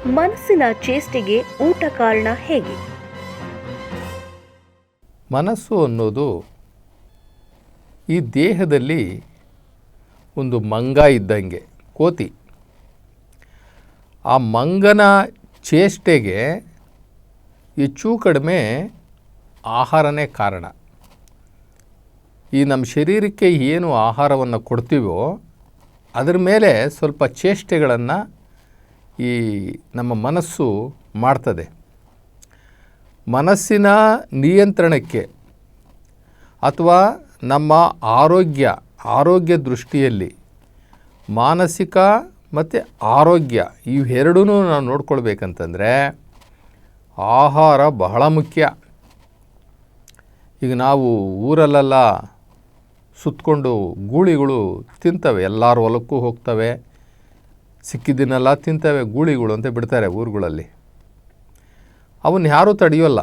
ಮನಸ್ಸಿನ ಚೇಷ್ಟೆಗೆ ಊಟ ಕಾರಣ ಹೇಗೆ? ಮನಸ್ಸು ಅನ್ನೋದು ಈ ದೇಹದಲ್ಲಿ ಒಂದು ಮಂಗ ಇದ್ದಂಗೆ, ಕೋತಿ. ಆ ಮಂಗನ ಚೇಷ್ಟೆಗೆ ಹೆಚ್ಚು ಕಡಿಮೆ ಆಹಾರನೇ ಕಾರಣ. ಈ ನಮ್ಮ ಶರೀರಕ್ಕೆ ಏನು ಆಹಾರವನ್ನು ಕೊಡ್ತೀವೋ ಅದರ ಮೇಲೆ ಸ್ವಲ್ಪ ಚೇಷ್ಟೆಗಳನ್ನು ಈ ನಮ್ಮ ಮನಸ್ಸು ಮಾಡ್ತದೆ. ಮನಸ್ಸಿನ ನಿಯಂತ್ರಣಕ್ಕೆ ಅಥವಾ ನಮ್ಮ ಆರೋಗ್ಯ ದೃಷ್ಟಿಯಲ್ಲಿ ಮಾನಸಿಕ ಮತ್ತು ಆರೋಗ್ಯ ಇವೆರಡೂ ನಾವು ನೋಡ್ಕೊಳ್ಬೇಕಂತಂದರೆ ಆಹಾರ ಬಹಳ ಮುಖ್ಯ. ಈಗ ನಾವು ಊರಲ್ಲೆಲ್ಲ ಸುತ್ತಕೊಂಡು ಗೂಳಿಗಳು ತಿಂತವೆ, ಎಲ್ಲರ ಹೊಲಕ್ಕೂ ಹೋಗ್ತವೆ, ಸಿಕ್ಕಿದ್ದನ್ನೆಲ್ಲ ತಿಂತವೆ. ಗೂಳಿಗಳು ಅಂತ ಬಿಡ್ತಾರೆ ಊರುಗಳಲ್ಲಿ. ಅವನ್ನ ಯಾರೂ ತಡೆಯೋಲ್ಲ,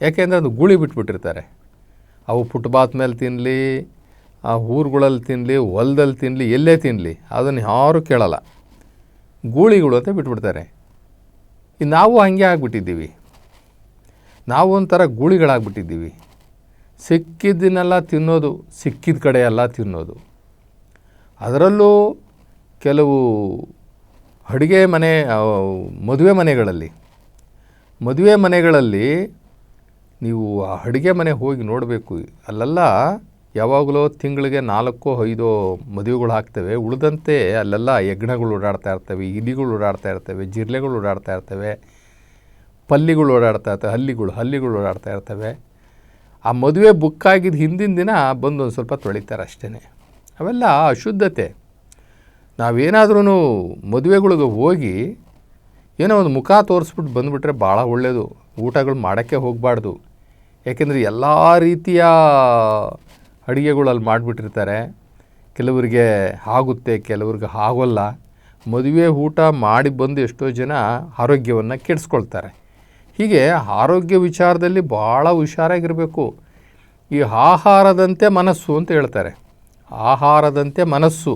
ಯಾಕೆಂದರೆ ಅದು ಗೂಳಿ ಬಿಟ್ಬಿಟ್ಟಿರ್ತಾರೆ. ಅವು ಫುಟ್ಪಾತ್ ಮೇಲೆ ತಿನ್ನಲಿ, ಆ ಊರುಗಳಲ್ಲಿ ತಿನ್ನಲಿ, ಹೊಲದಲ್ಲಿ ತಿನ್ನಲಿ, ಎಲ್ಲೇ ತಿನ್ನಲಿ, ಅದನ್ನು ಯಾರೂ ಕೇಳಲ್ಲ. ಗೂಳಿಗಳು ಅಂತ ಬಿಟ್ಬಿಡ್ತಾರೆ. ನಾವು ಹಾಗೆ ಆಗಿಬಿಟ್ಟಿದ್ದೀವಿ. ನಾವು ಒಂಥರ ಗೂಳಿಗಳಾಗ್ಬಿಟ್ಟಿದ್ದೀವಿ. ಸಿಕ್ಕಿದ್ದನ್ನೆಲ್ಲ ತಿನ್ನೋದು, ಸಿಕ್ಕಿದ ಕಡೆ ಎಲ್ಲ ತಿನ್ನೋದು. ಅದರಲ್ಲೂ ಕೆಲವು ಅಡುಗೆ ಮನೆ, ಮದುವೆ ಮನೆಗಳಲ್ಲಿ ನೀವು ಆ ಅಡುಗೆ ಮನೆ ಹೋಗಿ ನೋಡಬೇಕು. ಅಲ್ಲೆಲ್ಲ ಯಾವಾಗಲೂ ತಿಂಗಳಿಗೆ 4-5 ಮದುವೆಗಳು ಆಗ್ತವೆ. ಉಳಿದಂತೆ ಅಲ್ಲೆಲ್ಲ ಹೆಗ್ಣಗಳು ಓಡಾಡ್ತಾ ಇರ್ತವೆ, ಇಲಿಗಳು ಓಡಾಡ್ತಾ ಇರ್ತವೆ, ಜಿರ್ಲೆಗಳು ಓಡಾಡ್ತಾ ಇರ್ತವೆ, ಪಲ್ಲಿಗಳು ಓಡಾಡ್ತಾ ಇರ್ತವೆ, ಹಲ್ಲಿಗಳು ಓಡಾಡ್ತಾ ಇರ್ತವೆ. ಆ ಮದುವೆ ಬುಕ್ಕಾಗಿದ್ದು ಹಿಂದಿನ ದಿನ ಬಂದು ಒಂದು ಸ್ವಲ್ಪ ತೊಳಿತಾರೆ ಅಷ್ಟೇ. ಅವೆಲ್ಲ ಅಶುದ್ಧತೆ. ನಾವೇನಾದ್ರೂ ಮದುವೆಗಳಿಗೆ ಹೋಗಿ ಏನೋ ಒಂದು ಮುಖ ತೋರಿಸ್ಬಿಟ್ಟು ಬಂದುಬಿಟ್ರೆ ಭಾಳ ಒಳ್ಳೆಯದು. ಊಟಗಳು ಮಾಡೋಕ್ಕೆ ಹೋಗಬಾರ್ದು. ಯಾಕೆಂದರೆ ಎಲ್ಲ ರೀತಿಯ ಅಡುಗೆಗಳಲ್ಲಿ ಮಾಡಿಬಿಟ್ಟಿರ್ತಾರೆ. ಕೆಲವರಿಗೆ ಆಗುತ್ತೆ, ಕೆಲವ್ರಿಗೆ ಆಗೋಲ್ಲ. ಮದುವೆ ಊಟ ಮಾಡಿ ಬಂದು ಎಷ್ಟೋ ಜನ ಆರೋಗ್ಯವನ್ನು ಕೆಡಿಸ್ಕೊಳ್ತಾರೆ. ಹೀಗೆ ಆರೋಗ್ಯ ವಿಚಾರದಲ್ಲಿ ಭಾಳ ಹುಷಾರಾಗಿರಬೇಕು. ಈ ಆಹಾರದಂತೆ ಮನಸ್ಸು ಅಂತ ಹೇಳ್ತಾರೆ. ಆಹಾರದಂತೆ ಮನಸ್ಸು.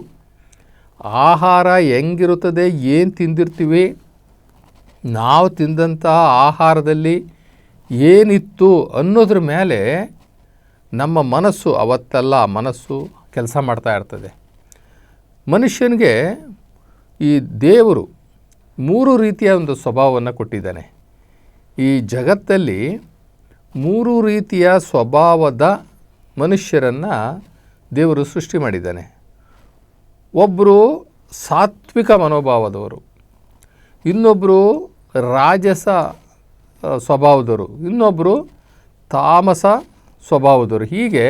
ಆಹಾರ ಹೆಂಗಿರುತ್ತದೆ, ಏನು ತಿಂದಿರ್ತೀವಿ, ನಾವು ತಿಂದಂಥ ಆಹಾರದಲ್ಲಿ ಏನಿತ್ತು ಅನ್ನೋದ್ರ ಮೇಲೆ ನಮ್ಮ ಮನಸ್ಸು ಅವತ್ತೆಲ್ಲ ಮನಸ್ಸು ಕೆಲಸ ಮಾಡ್ತಾ ಇರ್ತದೆ. ಮನುಷ್ಯನಿಗೆ ಈ ದೇವರು 3 ರೀತಿಯ ಒಂದು ಸ್ವಭಾವವನ್ನು ಕೊಟ್ಟಿದ್ದಾನೆ. ಈ ಜಗತ್ತಲ್ಲಿ 3 ರೀತಿಯ ಸ್ವಭಾವದ ಮನುಷ್ಯರನ್ನು ದೇವರು ಸೃಷ್ಟಿ ಮಾಡಿದ್ದಾನೆ. ಒಬ್ಬರು ಸಾತ್ವಿಕ ಮನೋಭಾವದವರು, ಇನ್ನೊಬ್ಬರು ರಾಜಸ ಸ್ವಭಾವದವರು, ಇನ್ನೊಬ್ಬರು ತಾಮಸ ಸ್ವಭಾವದವರು. ಹೀಗೆ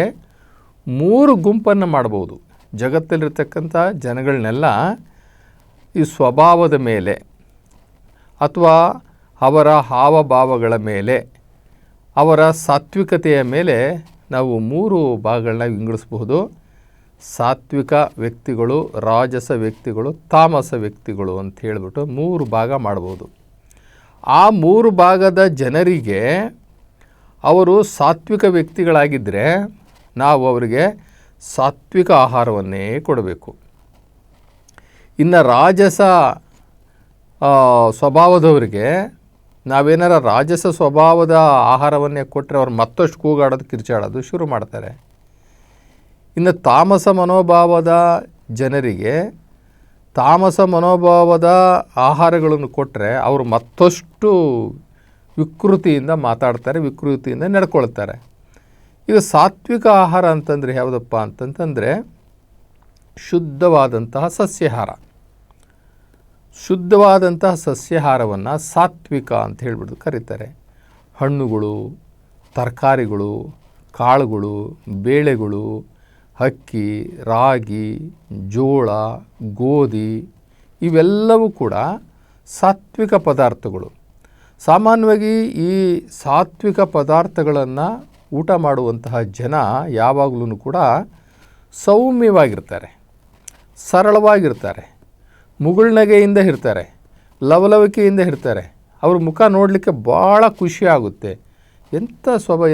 3 ಗುಂಪನ್ನು ಮಾಡ್ಬೋದು. ಜಗತ್ತಲ್ಲಿರ್ತಕ್ಕಂಥ ಜನಗಳನ್ನೆಲ್ಲ ಈ ಸ್ವಭಾವದ ಮೇಲೆ ಅಥವಾ ಅವರ ಹಾವಭಾವಗಳ ಮೇಲೆ, ಅವರ ಸಾತ್ವಿಕತೆಯ ಮೇಲೆ ನಾವು 3 ಭಾಗಗಳನ್ನ ವಿಂಗಡಿಸಬಹುದು. ಸಾತ್ವಿಕ ವ್ಯಕ್ತಿಗಳು, ರಾಜಸ ವ್ಯಕ್ತಿಗಳು, ತಾಮಸ ವ್ಯಕ್ತಿಗಳು ಅಂತ ಹೇಳಿಬಿಟ್ಟು 3 ಭಾಗ ಮಾಡ್ಬೋದು. ಆ 3 ಭಾಗದ ಜನರಿಗೆ ಅವರು ಸಾತ್ವಿಕ ವ್ಯಕ್ತಿಗಳಾಗಿದ್ದರೆ ನಾವು ಅವರಿಗೆ ಸಾತ್ವಿಕ ಆಹಾರವನ್ನೇ ಕೊಡಬೇಕು. ಇನ್ನು ರಾಜಸ ಸ್ವಭಾವದವರಿಗೆ ನಾವೇನಾರ ರಾಜಸ ಸ್ವಭಾವದ ಆಹಾರವನ್ನೇ ಕೊಟ್ಟರೆ ಅವ್ರು ಮತ್ತಷ್ಟು ಕೂಗಾಡೋದು, ಕಿರ್ಚಾಡೋದು ಶುರು ಮಾಡ್ತಾರೆ. ಇನ್ನು ತಾಮಸ ಮನೋಭಾವದ ಜನರಿಗೆ ತಾಮಸ ಮನೋಭಾವದ ಆಹಾರಗಳನ್ನು ಕೊಟ್ಟರೆ ಅವರು ಮತ್ತಷ್ಟು ವಿಕೃತಿಯಿಂದ ಮಾತಾಡ್ತಾರೆ, ವಿಕೃತಿಯಿಂದ ನಡ್ಕೊಳ್ತಾರೆ. ಈಗ ಸಾತ್ವಿಕ ಆಹಾರ ಅಂತಂದರೆ ಯಾವುದಪ್ಪ ಅಂತಂತಂದರೆ ಶುದ್ಧವಾದಂತಹ ಸಸ್ಯಾಹಾರ. ಶುದ್ಧವಾದಂತಹ ಸಸ್ಯಾಹಾರವನ್ನು ಸಾತ್ವಿಕ ಅಂತ ಹೇಳ್ಬಿಟ್ಟು ಕರೀತಾರೆ. ಹಣ್ಣುಗಳು, ತರಕಾರಿಗಳು, ಕಾಳುಗಳು, ಬೇಳೆಗಳು, ಅಕ್ಕಿ, ರಾಗಿ, ಜೋಳ, ಗೋಧಿ ಇವೆಲ್ಲವೂ ಕೂಡ ಸಾತ್ವಿಕ ಪದಾರ್ಥಗಳು. ಸಾಮಾನ್ಯವಾಗಿ ಈ ಸಾತ್ವಿಕ ಪದಾರ್ಥಗಳನ್ನು ಊಟ ಮಾಡುವಂತಹ ಜನ ಯಾವಾಗಲೂ ಕೂಡ ಸೌಮ್ಯವಾಗಿರ್ತಾರೆ, ಸರಳವಾಗಿರ್ತಾರೆ, ಮುಗುಳ್ನಗೆಯಿಂದ ಇರ್ತಾರೆ, ಲವಲವಿಕೆಯಿಂದ ಇರ್ತಾರೆ. ಅವ್ರ ಮುಖ ನೋಡಲಿಕ್ಕೆ ಭಾಳ ಖುಷಿ ಆಗುತ್ತೆ. ಎಂಥ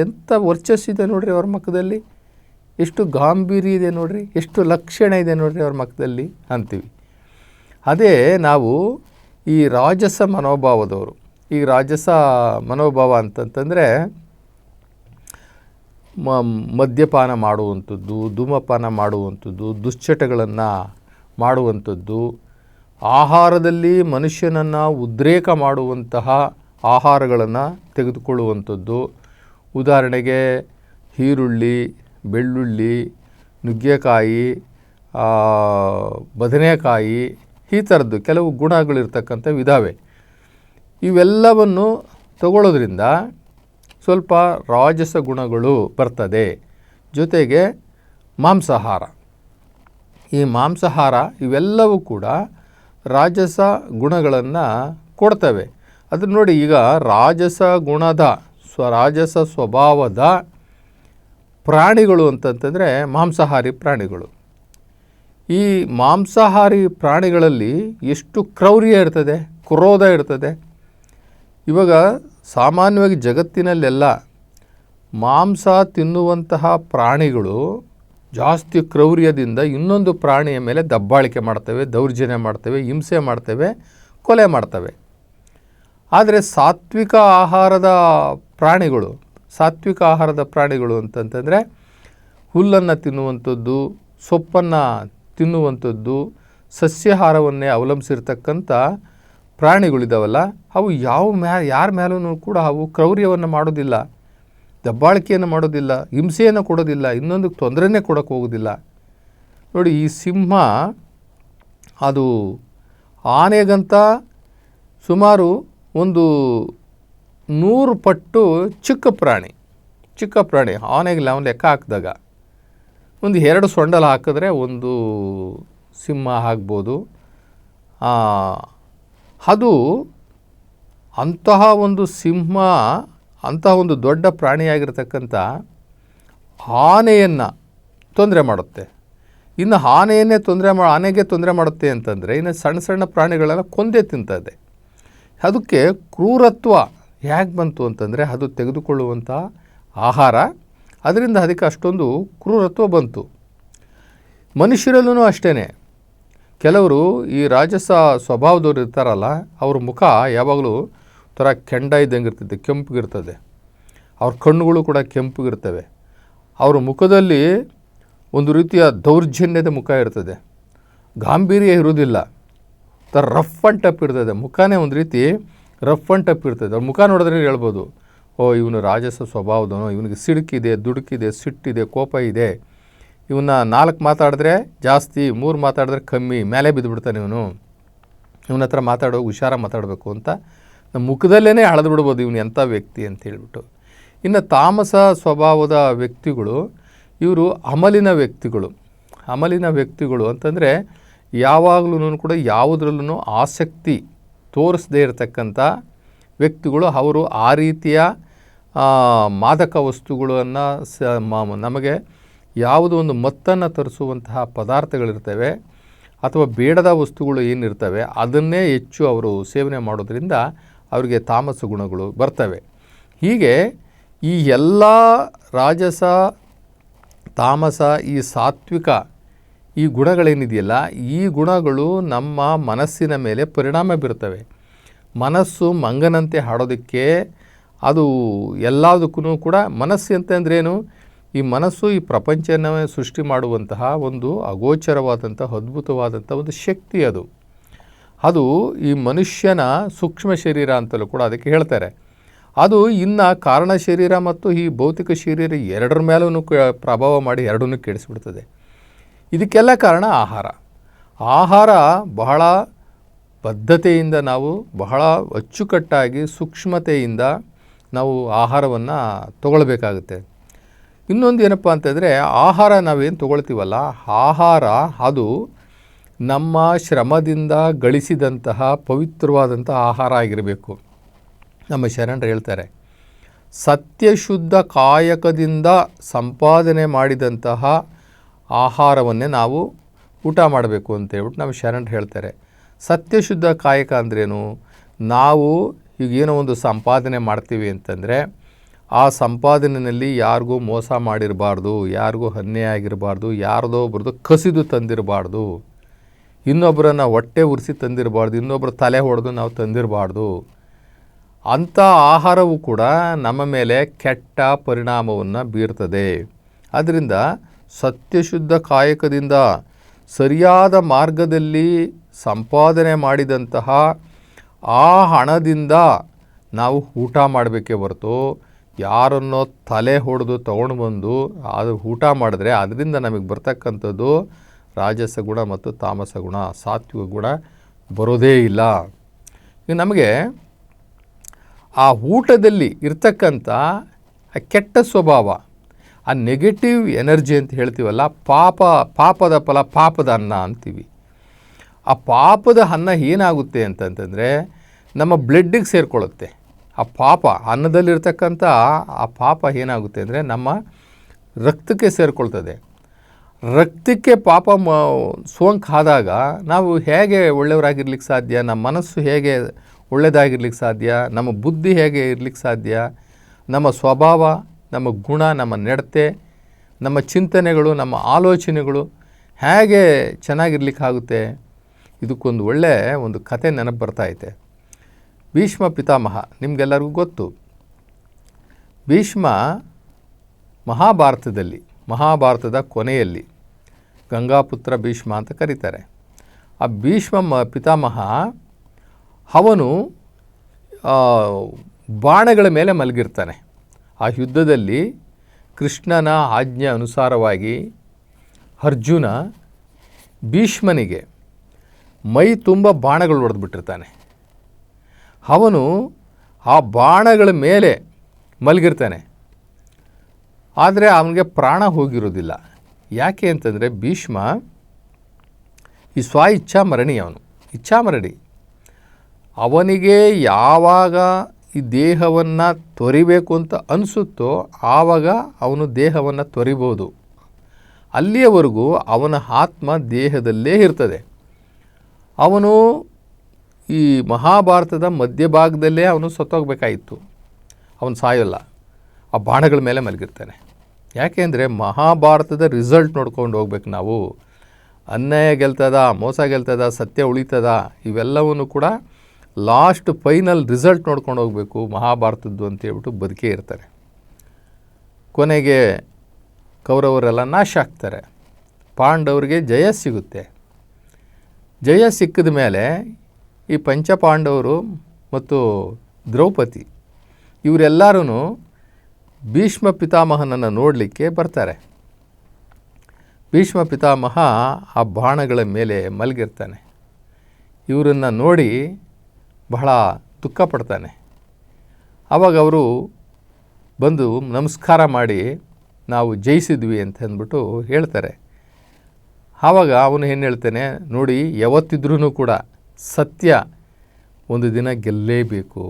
ಎಂಥ ವರ್ಚಸ್ಸಿದೆ ನೋಡ್ರಿ ಅವ್ರ ಮುಖದಲ್ಲಿ, ಎಷ್ಟು ಗಾಂಭೀರ್ಯ ಇದೆ ನೋಡ್ರಿ, ಎಷ್ಟು ಲಕ್ಷಣ ಇದೆ ನೋಡ್ರಿ ಅವ್ರ ಮುಖದಲ್ಲಿ ಅಂತೀವಿ. ಅದೇ ನಾವು ಈ ರಾಜಸ ಮನೋಭಾವದವರು. ಈ ರಾಜಸ ಮನೋಭಾವ ಅಂತಂತಂದರೆ ಮದ್ಯಪಾನ ಮಾಡುವಂಥದ್ದು, ಧೂಮಪಾನ ಮಾಡುವಂಥದ್ದು, ದುಶ್ಚಟಗಳನ್ನು ಮಾಡುವಂಥದ್ದು, ಆಹಾರದಲ್ಲಿ ಮನುಷ್ಯನನ್ನು ಉದ್ರೇಕ ಮಾಡುವಂತಹ ಆಹಾರಗಳನ್ನು ತೆಗೆದುಕೊಳ್ಳುವಂಥದ್ದು. ಉದಾಹರಣೆಗೆ ಈರುಳ್ಳಿ, ಬೆಳ್ಳುಳ್ಳಿ, ನುಗ್ಗೆಕಾಯಿ, ಬದನೆಕಾಯಿ, ಈ ಥರದ್ದು ಕೆಲವು ಗುಣಗಳಿರ್ತಕ್ಕಂಥವು ಇದ್ದಾವೆ. ಇವೆಲ್ಲವನ್ನು ತಗೊಳ್ಳೋದ್ರಿಂದ ಸ್ವಲ್ಪ ರಾಜಸ ಗುಣಗಳು ಬರ್ತದೆ. ಜೊತೆಗೆ ಮಾಂಸಾಹಾರ, ಈ ಮಾಂಸಾಹಾರ ಇವೆಲ್ಲವೂ ಕೂಡ ರಾಜಸ ಗುಣಗಳನ್ನು ಕೊಡ್ತವೆ. ಅದನ್ನು ನೋಡಿ, ಈಗ ರಾಜಸ ಗುಣದ ರಾಜಸ ಸ್ವಭಾವದ ಪ್ರಾಣಿಗಳು ಅಂತಂತಂದರೆ ಮಾಂಸಾಹಾರಿ ಪ್ರಾಣಿಗಳು. ಈ ಮಾಂಸಾಹಾರಿ ಪ್ರಾಣಿಗಳಲ್ಲಿ ಎಷ್ಟು ಕ್ರೌರ್ಯ ಇರ್ತದೆ, ಕ್ರೋಧ ಇರ್ತದೆ. ಇವಾಗ ಸಾಮಾನ್ಯವಾಗಿ ಜಗತ್ತಿನಲ್ಲೆಲ್ಲ ಮಾಂಸ ತಿನ್ನುವಂತಹ ಪ್ರಾಣಿಗಳು ಜಾಸ್ತಿ ಕ್ರೌರ್ಯದಿಂದ ಇನ್ನೊಂದು ಪ್ರಾಣಿಯ ಮೇಲೆ ದಬ್ಬಾಳಿಕೆ ಮಾಡ್ತವೆ, ದೌರ್ಜನ್ಯ ಮಾಡ್ತವೆ, ಹಿಂಸೆ ಮಾಡ್ತವೆ, ಕೊಲೆ ಮಾಡ್ತವೆ. ಆದರೆ ಸಾತ್ವಿಕ ಆಹಾರದ ಪ್ರಾಣಿಗಳು ಅಂತಂತಂದರೆ ಹುಲ್ಲನ್ನು ತಿನ್ನುವಂಥದ್ದು, ಸೊಪ್ಪನ್ನು ತಿನ್ನುವಂಥದ್ದು, ಸಸ್ಯಾಹಾರವನ್ನೇ ಅವಲಂಬಿಸಿರ್ತಕ್ಕಂಥ ಪ್ರಾಣಿಗಳಿದ್ದಾವಲ್ಲ, ಅವು ಯಾರ ಮೇಲೂ ಕೂಡ ಅವು ಕ್ರೌರ್ಯವನ್ನು ಮಾಡೋದಿಲ್ಲ, ದಬ್ಬಾಳಿಕೆಯನ್ನು ಮಾಡೋದಿಲ್ಲ, ಹಿಂಸೆಯನ್ನು ಕೊಡೋದಿಲ್ಲ, ಇನ್ನೊಂದು ತೊಂದರೆನೇ ಕೊಡೋಕ್ಕೆ ಹೋಗೋದಿಲ್ಲ. ನೋಡಿ, ಈ ಸಿಂಹ ಅದು ಆನೆಗಂತ ಸುಮಾರು ಒಂದು 100 ಪಟ್ಟು ಚಿಕ್ಕ ಪ್ರಾಣಿ. ಆನೆಗೆ ನಾವು ಲೆಕ್ಕ ಹಾಕಿದಾಗ ಒಂದು 2 ಸೊಂಡಲು ಹಾಕಿದ್ರೆ ಒಂದು ಸಿಂಹ ಆಗ್ಬೋದು. ಅದು ಅಂತಹ ಒಂದು ಸಿಂಹ, ಅಂತಹ ಒಂದು ದೊಡ್ಡ ಪ್ರಾಣಿಯಾಗಿರ್ತಕ್ಕಂಥ ಆನೆಯನ್ನು ತೊಂದರೆ ಮಾಡುತ್ತೆ. ಇನ್ನು ಆನೆಗೆ ತೊಂದರೆ ಮಾಡುತ್ತೆ ಅಂತಂದರೆ ಇನ್ನು ಸಣ್ಣ ಸಣ್ಣ ಪ್ರಾಣಿಗಳೆಲ್ಲ ಕೊಂದೇ ತಿಂತದೆ. ಅದಕ್ಕೆ ಕ್ರೂರತ್ವ ಹೇಗೆ ಬಂತು ಅಂತಂದರೆ ಅದು ತೆಗೆದುಕೊಳ್ಳುವಂಥ ಆಹಾರ, ಅದರಿಂದ ಅದಕ್ಕೆ ಅಷ್ಟೊಂದು ಕ್ರೂರತ್ವ ಬಂತು. ಮನುಷ್ಯರಲ್ಲೂ ಅಷ್ಟೇ, ಕೆಲವರು ಈ ರಾಜಸ ಸ್ವಭಾವದವ್ರು ಇರ್ತಾರಲ್ಲ, ಅವ್ರ ಮುಖ ಯಾವಾಗಲೂ ಥರ ಕೆಂಡ ಇದ್ದಂಗೆ ಇರ್ತದೆ, ಕೆಂಪಗಿರ್ತದೆ. ಅವ್ರ ಕಣ್ಣುಗಳು ಕೂಡ ಕೆಂಪಗಿರ್ತವೆ. ಅವ್ರ ಮುಖದಲ್ಲಿ ಒಂದು ರೀತಿಯ ದೌರ್ಜನ್ಯದ ಮುಖ ಇರ್ತದೆ, ಗಾಂಭೀರ್ಯ ಇರೋದಿಲ್ಲ, ಥರ ರಫ್ ಆ್ಯಂಡ್ ಟಫ್ ಇರ್ತದೆ. ಮುಖನೇ ಒಂದು ರೀತಿ ರಫ್ ಆ್ಯಂಡ್ ಟಫ್ ಇರ್ತದೆ. ಅವ್ರ ಮುಖ ನೋಡಿದ್ರೆ ಹೇಳ್ಬೋದು, ಇವನು ರಾಜಸ ಸ್ವಭಾವದವನು, ಇವನಿಗೆ ಸಿಡುಕಿದೆ, ದುಡುಕಿದೆ, ಸಿಟ್ಟಿದೆ, ಕೋಪ ಇದೆ, ಇವನ್ನ 4 ಮಾತಾಡಿದ್ರೆ ಜಾಸ್ತಿ, 3 ಮಾತಾಡಿದ್ರೆ ಕಮ್ಮಿ, ಮೇಲೆ ಬಿದ್ದುಬಿಡ್ತಾನೆ ಇವನ ಹತ್ರ ಹುಷಾರಾಗಿ ಮಾತಾಡಬೇಕು ಅಂತ ನಮ್ಮ ಮುಖದಲ್ಲೇ ಅಳೆದು ಬಿಡ್ಬೋದು ಇವನು ಎಂಥ ವ್ಯಕ್ತಿ ಅಂತ ಹೇಳ್ಬಿಟ್ಟು. ಇನ್ನು ತಾಮಸ ಸ್ವಭಾವದ ವ್ಯಕ್ತಿಗಳು, ಇವರು ಅಮಲಿನ ವ್ಯಕ್ತಿಗಳು ಅಂತಂದರೆ ಯಾವಾಗಲೂ ಕೂಡ ಯಾವುದ್ರಲ್ಲೂ ಆಸಕ್ತಿ ತೋರಿಸದೇ ಇರತಕ್ಕಂಥ ವ್ಯಕ್ತಿಗಳು. ಅವರು ಆ ರೀತಿಯ ಮಾದಕ ವಸ್ತುಗಳನ್ನು ನಮಗೆ ಯಾವುದೋ ಒಂದು ಮತ್ತನ್ನು ತರಿಸುವಂತಹ ಪದಾರ್ಥಗಳಿರ್ತವೆ ಅಥವಾ ಬೇಡದ ವಸ್ತುಗಳು ಏನಿರ್ತವೆ ಅದನ್ನೇ ಹೆಚ್ಚು ಅವರು ಸೇವನೆ ಮಾಡೋದ್ರಿಂದ ಅವರಿಗೆ ತಾಮಸ ಗುಣಗಳು ಬರ್ತವೆ. ಹೀಗೆ ಈ ಎಲ್ಲ ರಾಜಸ, ತಾಮಸ, ಈ ಸಾತ್ವಿಕ ಈ ಗುಣಗಳೇನಿದೆಯಲ್ಲ, ಈ ಗುಣಗಳು ನಮ್ಮ ಮನಸ್ಸಿನ ಮೇಲೆ ಪರಿಣಾಮ ಬೀರ್ತವೆ. ಮನಸ್ಸು ಮಂಗನಂತೆ ಹಾಡೋದಕ್ಕೆ ಅದು ಎಲ್ಲದಕ್ಕೂ ಕೂಡ ಮನಸ್ಸು ಅಂತಂದ್ರೇನು, ಈ ಮನಸ್ಸು ಈ ಪ್ರಪಂಚವನ್ನೇ ಸೃಷ್ಟಿ ಮಾಡುವಂತಹ ಒಂದು ಅಗೋಚರವಾದಂಥ ಅದ್ಭುತವಾದಂಥ ಒಂದು ಶಕ್ತಿ. ಅದು ಈ ಮನುಷ್ಯನ ಸೂಕ್ಷ್ಮ ಶರೀರ ಅಂತಲೂ ಕೂಡ ಅದಕ್ಕೆ ಹೇಳ್ತಾರೆ. ಅದು ಇನ್ನು ಕಾರಣ ಶರೀರ ಮತ್ತು ಈ ಭೌತಿಕ ಶರೀರ ಎರಡರ ಮೇಲೂ ಪ್ರಭಾವ ಮಾಡಿ ಎರಡನ್ನೂ ಕೆಡಿಸ್ಬಿಡ್ತದೆ. ಇದಕ್ಕೆಲ್ಲ ಕಾರಣ ಆಹಾರ ಬಹಳ ಬದ್ಧತೆಯಿಂದ ನಾವು ಬಹಳ ಅಚ್ಚುಕಟ್ಟಾಗಿ ಸೂಕ್ಷ್ಮತೆಯಿಂದ ನಾವು ಆಹಾರವನ್ನು ತಗೊಳ್ಬೇಕಾಗುತ್ತೆ. ಇನ್ನೊಂದು ಏನಪ್ಪ ಅಂತಂದರೆ, ಆಹಾರ ನಾವೇನು ತೊಗೊಳ್ತೀವಲ್ಲ, ಆಹಾರ ಅದು ನಮ್ಮ ಶ್ರಮದಿಂದ ಗಳಿಸಿದಂತಹ ಪವಿತ್ರವಾದಂಥ ಆಹಾರ ಆಗಿರಬೇಕು. ನಮ್ಮ ಶರಣರು ಹೇಳ್ತಾರೆ, ಸತ್ಯಶುದ್ಧ ಕಾಯಕದಿಂದ ಸಂಪಾದನೆ ಮಾಡಿದಂತಹ ಆಹಾರವನ್ನೇ ನಾವು ಊಟ ಮಾಡಬೇಕು ಅಂತ ಹೇಳ್ಬಿಟ್ಟು ನಮ್ಮ ಶರಣರು ಹೇಳ್ತಾರೆ. ಸತ್ಯಶುದ್ಧ ಕಾಯಕ ಅಂದ್ರೇನು? ನಾವು ಈಗೇನೋ ಒಂದು ಸಂಪಾದನೆ ಮಾಡ್ತೀವಿ ಅಂತಂದರೆ ಆ ಸಂಪಾದನೆಯಲ್ಲಿ ಯಾರಿಗೂ ಮೋಸ ಮಾಡಿರಬಾರ್ದು, ಯಾರಿಗೂ ಅನ್ಯಾಯ ಆಗಿರಬಾರ್ದು, ಯಾರದೋ ಒಬ್ಬರದು ಕಸಿದು ತಂದಿರಬಾರ್ದು. ಇನ್ನೊಬ್ಬರನ್ನು ಹೊಟ್ಟೆ ಉರಿಸಿ ತಂದಿರಬಾರ್ದು, ಇನ್ನೊಬ್ಬರ ತಲೆ ಹೊಡೆದು ನಾವು ತಂದಿರಬಾರ್ದು. ಅಂಥ ಆಹಾರವು ಕೂಡ ನಮ್ಮ ಮೇಲೆ ಕೆಟ್ಟ ಪರಿಣಾಮವನ್ನು ಬೀರ್ತದೆ. ಆದ್ದರಿಂದ ಸತ್ಯಶುದ್ಧ ಕಾಯಕದಿಂದ ಸರಿಯಾದ ಮಾರ್ಗದಲ್ಲಿ ಸಂಪಾದನೆ ಮಾಡಿದಂತಹ ಆ ಹಣದಿಂದ ನಾವು ಊಟ ಮಾಡಬೇಕೇ ಹೊರತು ಯಾರನ್ನೋ ತಲೆ ಹೊಡೆದು ತೊಗೊಂಡು ಬಂದು ಅದು ಊಟ ಮಾಡಿದ್ರೆ ಅದರಿಂದ ನಮಗೆ ಬರ್ತಕ್ಕಂಥದ್ದು ರಾಜಸ ಗುಣ ಮತ್ತು ತಾಮಸ ಗುಣ, ಸಾತ್ವಿಕ ಗುಣ ಬರೋದೇ ಇಲ್ಲ. ಈಗ ನಮಗೆ ಆ ಊಟದಲ್ಲಿ ಇರ್ತಕ್ಕಂಥ ಆ ಕೆಟ್ಟ ಸ್ವಭಾವ, ಆ ನೆಗೆಟಿವ್ ಎನರ್ಜಿ ಅಂತ ಹೇಳ್ತೀವಲ್ಲ, ಪಾಪದ ಫಲ ಪಾಪದ ಅನ್ನ ಅಂತೀವಿ. ಆ ಪಾಪದ ಅನ್ನ ಏನಾಗುತ್ತೆ ಅಂತಂತಂದರೆ ನಮ್ಮ ಬ್ಲಡ್ಡಿಗೆ ಸೇರಿಕೊಳ್ಳುತ್ತೆ. ಆ ಪಾಪ ಅನ್ನದಲ್ಲಿರ್ತಕ್ಕಂಥ ಆ ಪಾಪ ಏನಾಗುತ್ತೆ ಅಂದರೆ ನಮ್ಮ ರಕ್ತಕ್ಕೆ ಸೇರಿಕೊಳ್ತದೆ. ರಕ್ತಕ್ಕೆ ಪಾಪ ಸೋಂಕು ಆದಾಗ ನಾವು ಹೇಗೆ ಒಳ್ಳೆಯವರಾಗಿರ್ಲಿಕ್ಕೆ ಸಾಧ್ಯ? ನಮ್ಮ ಮನಸ್ಸು ಹೇಗೆ ಒಳ್ಳೆಯದಾಗಿರ್ಲಿಕ್ಕೆ ಸಾಧ್ಯ? ನಮ್ಮ ಬುದ್ಧಿ ಹೇಗೆ ಇರ್ಲಿಕ್ಕೆ ಸಾಧ್ಯ? ನಮ್ಮ ಸ್ವಭಾವ, ನಮ್ಮ ಗುಣ, ನಮ್ಮ ನಡತೆ, ನಮ್ಮ ಚಿಂತನೆಗಳು, ನಮ್ಮ ಆಲೋಚನೆಗಳು ಹೇಗೆ ಚೆನ್ನಾಗಿರ್ಲಿಕ್ಕಾಗುತ್ತೆ? ಇದಕ್ಕೊಂದು ಒಂದು ಕತೆ ನೆನಪು ಬರ್ತಾಯಿದೆ. ಭೀಷ್ಮ ಪಿತಾಮಹ ನಿಮಗೆಲ್ಲರಿಗೂ ಗೊತ್ತು. ಭೀಷ್ಮ ಮಹಾಭಾರತದ ಕೊನೆಯಲ್ಲಿ ಗಂಗಾಪುತ್ರ ಭೀಷ್ಮ ಅಂತ ಕರೀತಾರೆ. ಆ ಭೀಷ್ಮ ಪಿತಾಮಹ ಅವನು ಬಾಣಗಳ ಮೇಲೆ ಮಲಗಿರ್ತಾನೆ. ಆ ಯುದ್ಧದಲ್ಲಿ ಕೃಷ್ಣನ ಆಜ್ಞೆ ಅನುಸಾರವಾಗಿ ಅರ್ಜುನ ಭೀಷ್ಮನಿಗೆ ಮೈ ತುಂಬ ಬಾಣಗಳು ಹೊಡೆದ್ಬಿಟ್ಟಿರ್ತಾನೆ. ಅವನು ಆ ಬಾಣಗಳ ಮೇಲೆ ಮಲಗಿರ್ತಾನೆ, ಆದರೆ ಅವನಿಗೆ ಪ್ರಾಣ ಹೋಗಿರೋದಿಲ್ಲ. ಯಾಕೆ ಅಂತಂದರೆ ಭೀಷ್ಮ ಈ ಇಚ್ಛಾಮರಣಿ, ಇಚ್ಛಾಮರಣಿ. ಅವನಿಗೆ ಯಾವಾಗ ಈ ದೇಹವನ್ನು ತೊರಿಬೇಕು ಅಂತ ಅನಿಸುತ್ತೋ ಆವಾಗ ಅವನು ದೇಹವನ್ನು ತೊರಿಬೋದು. ಅಲ್ಲಿಯವರೆಗೂ ಅವನ ಆತ್ಮ ದೇಹದಲ್ಲೇ ಇರ್ತದೆ. ಅವನು ಈ ಮಹಾಭಾರತದ ಮಧ್ಯಭಾಗದಲ್ಲೇ ಅವನು ಸತ್ತೋಗಬೇಕಾಯಿತು. ಅವನು ಸಾಯೋಲ್ಲ, ಆ ಬಾಣಗಳ ಮೇಲೆ ಮಲಗಿರ್ತಾನೆ. ಯಾಕೆ ಅಂದರೆ ಮಹಾಭಾರತದ ರಿಸಲ್ಟ್ ನೋಡ್ಕೊಂಡು ಹೋಗ್ಬೇಕು ನಾವು. ಅನ್ಯಾಯ ಗೆಲ್ತದ, ಮೋಸ ಗೆಲ್ತದ, ಸತ್ಯ ಉಳಿತದ, ಇವೆಲ್ಲವನ್ನು ಕೂಡ ಲಾಸ್ಟ್ ಫೈನಲ್ ರಿಸಲ್ಟ್ ನೋಡ್ಕೊಂಡು ಹೋಗಬೇಕು ಮಹಾಭಾರತದ್ದು ಅಂತೇಳ್ಬಿಟ್ಟು ಬದುಕೇ ಇರ್ತಾರೆ. ಕೊನೆಗೆ ಕೌರವರೆಲ್ಲ ನಾಶ ಆಗ್ತಾರೆ, ಪಾಂಡವರಿಗೆ ಜಯ ಸಿಗುತ್ತೆ. ಜಯ ಸಿಕ್ಕಿದ ಮೇಲೆ ಈ ಪಂಚಪಾಂಡವರು ಮತ್ತು ದ್ರೌಪದಿ ಇವರೆಲ್ಲರೂ ಭೀಷ್ಮ ಪಿತಾಮಹನನ್ನು ನೋಡಲಿಕ್ಕೆ ಬರ್ತಾರೆ. ಭೀಷ್ಮ ಪಿತಾಮಹ ಆ ಬಾಣಗಳ ಮೇಲೆ ಮಲಗಿರ್ತಾನೆ. ಇವರನ್ನು ನೋಡಿ ಬಹಳ ದುಃಖ ಪಡ್ತಾನೆ. ಆವಾಗ ಅವರು ಬಂದು ನಮಸ್ಕಾರ ಮಾಡಿ ನಾವು ಜಯಿಸಿದ್ವಿ ಅಂತ ಅಂದ್ಬಿಟ್ಟು ಹೇಳ್ತಾರೆ. ಆವಾಗ ಅವನು ಏನು ಹೇಳ್ತಾನೆ, ನೋಡಿ ಯಾವತ್ತಿದ್ರೂ ಕೂಡ ಸತ್ಯ ಒಂದು ದಿನ ಗೆಲ್ಲೇಬೇಕು,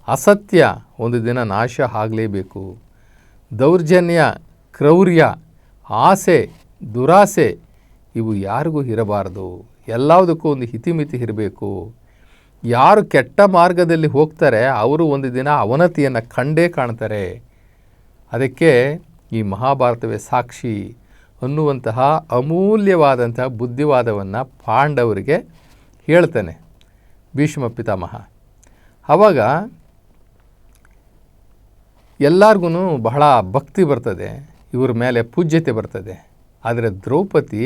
ಅಸತ್ಯ ಒಂದು ದಿನ ನಾಶ ಆಗಲೇಬೇಕು. ದೌರ್ಜನ್ಯ, ಕ್ರೌರ್ಯ, ಆಸೆ, ದುರಾಸೆ ಇವು ಯಾರಿಗೂ ಇರಬಾರ್ದು. ಎಲ್ಲದಕ್ಕೂ ಒಂದು ಹಿತಿಮಿತಿ ಇರಬೇಕು. ಯಾರು ಕೆಟ್ಟ ಮಾರ್ಗದಲ್ಲಿ ಹೋಗ್ತಾರೆ ಅವರು ಒಂದು ದಿನ ಅವನತಿಯನ್ನು ಕಂಡೇ ಕಾಣ್ತಾರೆ. ಅದಕ್ಕೆ ಈ ಮಹಾಭಾರತವೇ ಸಾಕ್ಷಿ ಅನ್ನುವಂತಹ ಅಮೂಲ್ಯವಾದಂತಹ ಬುದ್ಧಿವಾದವನ್ನು ಪಾಂಡವರಿಗೆ ಹೇಳ್ತಾನೆ ಭೀಷ್ಮ ಪಿತಾಮಹ. ಆವಾಗ ಎಲ್ಲರಿಗೂ ಬಹಳ ಭಕ್ತಿ ಬರ್ತದೆ, ಇವ್ರ ಮೇಲೆ ಪೂಜ್ಯತೆ ಬರ್ತದೆ. ಆದರೆ ದ್ರೌಪದಿ